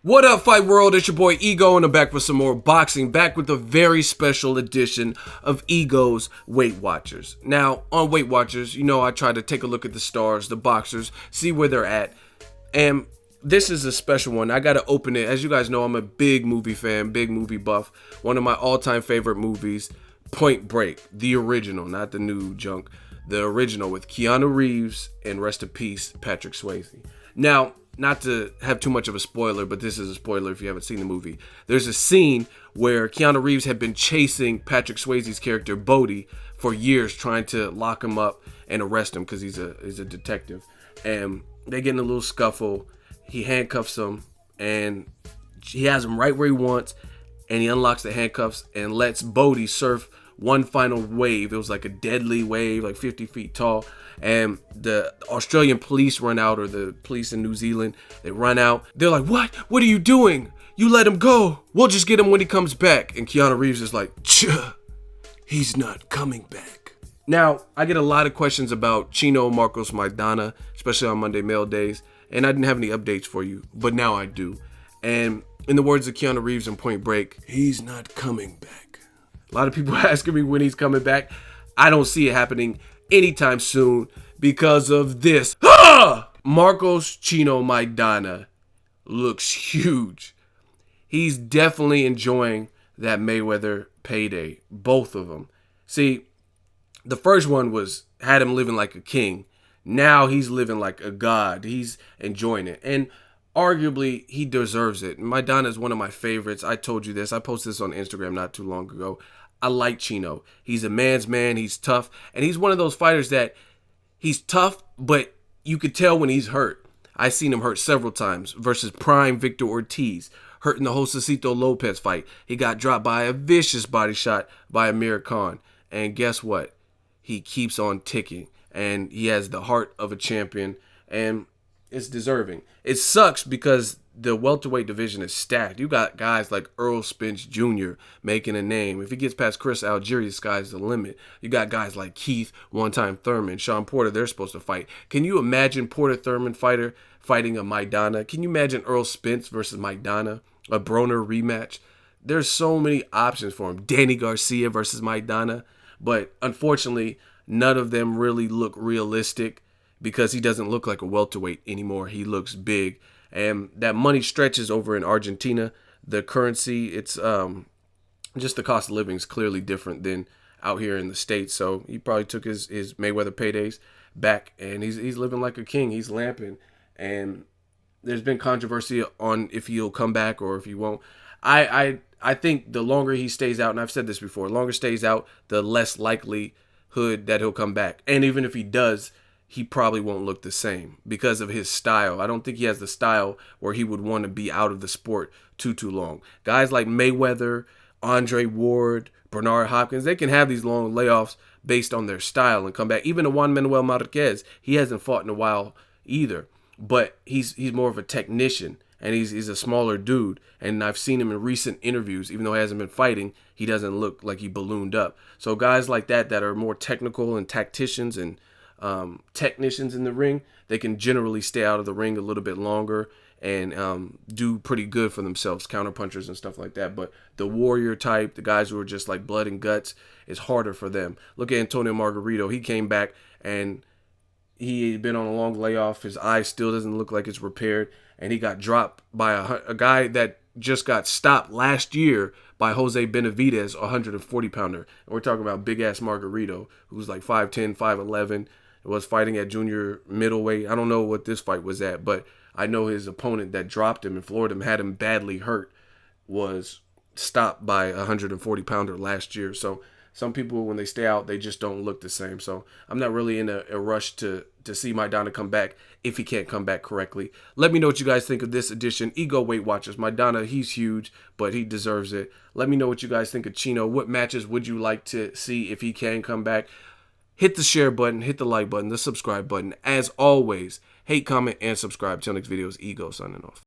What up, Fight World? It's your boy Ego, and I'm back with some more boxing. Back with a very special edition of Ego's Weight Watchers. Now, on Weight Watchers, you know I try to take a look at the stars, the boxers, see where they're at. And this is a special one. I got to open it. As you guys know, I'm a big movie fan, big movie buff. One of my all-time favorite movies, Point Break, the original, not the new junk. The original with Keanu Reeves and, rest in peace, Patrick Swayze. Now, not to have too much of a spoiler, but this is a spoiler if you haven't seen the movie. There's a scene where Keanu Reeves had been chasing Patrick Swayze's character, Bodie, for years, trying to lock him up and arrest him because he's a detective. And they get in a little scuffle. He handcuffs him, and he has him right where he wants, and he unlocks the handcuffs and lets Bodie surf one final wave. It was like a deadly wave, like 50 feet tall. And the Australian police run out, or the police in New Zealand, they run out. They're like, what? What are you doing? You let him go. We'll just get him when he comes back. And Keanu Reeves is like, he's not coming back. Now, I get a lot of questions about Chino, Marcos, Maidana, especially on Monday Mail Days. And I didn't have any updates for you, but now I do. And in the words of Keanu Reeves in Point Break, he's not coming back. A lot of people are asking me when he's coming back. I don't see it happening anytime soon because of this. Marcos Chino Maidana looks huge. He's definitely enjoying that Mayweather payday, both of them. See, the first one had him living like a king. Now he's living like a god. He's enjoying it. And arguably, he deserves it. Maidana is one of my favorites. I told you this. I posted this on Instagram not too long ago. I like Chino. He's a man's man. He's tough. And he's one of those fighters that he's tough, but you could tell when he's hurt. I've seen him hurt several times versus prime Victor Ortiz. Hurt in the Josecito Lopez fight. He got dropped by a vicious body shot by Amir Khan. And guess what? He keeps on ticking. And he has the heart of a champion. And it's deserving. It sucks because the welterweight division is stacked. You got guys like Earl Spence Jr. making a name. If he gets past Chris Algieri, sky's the limit. You got guys like Keith, one-time Thurman, Sean Porter, they're supposed to fight. Can you imagine Porter Thurman fighting a Maidana? Can you imagine Earl Spence versus Maidana? A Broner rematch? There's so many options for him. Danny Garcia versus Maidana. But unfortunately, none of them really look realistic because he doesn't look like a welterweight anymore. He looks big. And that money stretches over in Argentina. The currency, it's just the cost of living is clearly different than out here in the States. So he probably took his Mayweather paydays back, and he's living like a king. He's lamping. And there's been controversy on if he'll come back or if he won't. I think the longer he stays out, and I've said this before, the longer stays out, the less likelihood that he'll come back. And even if he does, he probably won't look the same because of his style. I don't think he has the style where he would want to be out of the sport too long. Guys like Mayweather, Andre Ward, Bernard Hopkins, they can have these long layoffs based on their style and come back. Even Juan Manuel Marquez, he hasn't fought in a while either, but he's more of a technician, and he's a smaller dude. And I've seen him in recent interviews, even though he hasn't been fighting, he doesn't look like he ballooned up. So guys like that are more technical and tacticians and technicians in the ring, they can generally stay out of the ring a little bit longer and do pretty good for themselves, counterpunchers and stuff like that. But the warrior type, the guys who are just like blood and guts, is harder for them. Look at Antonio Margarito. He came back and he had been on a long layoff. His eye still doesn't look like it's repaired, and he got dropped by a guy that just got stopped last year by Jose Benavidez, a 140-pounder. And we're talking about big-ass Margarito, who's like 5'10", 5'11", was fighting at junior middleweight. I don't know what this fight was at, but I know his opponent that dropped him and floored him, had him badly hurt, was stopped by a 140-pounder last year. So some people, when they stay out, they just don't look the same. So I'm not really in a rush to see Maidana come back if he can't come back correctly. Let me know what you guys think of this edition. Ego Weight Watchers. Maidana, he's huge, but he deserves it. Let me know what you guys think of Chino. What matches would you like to see if he can come back? Hit the share button, hit the like button, the subscribe button. As always, hate, comment, and subscribe. Till next video, is Ego signing off.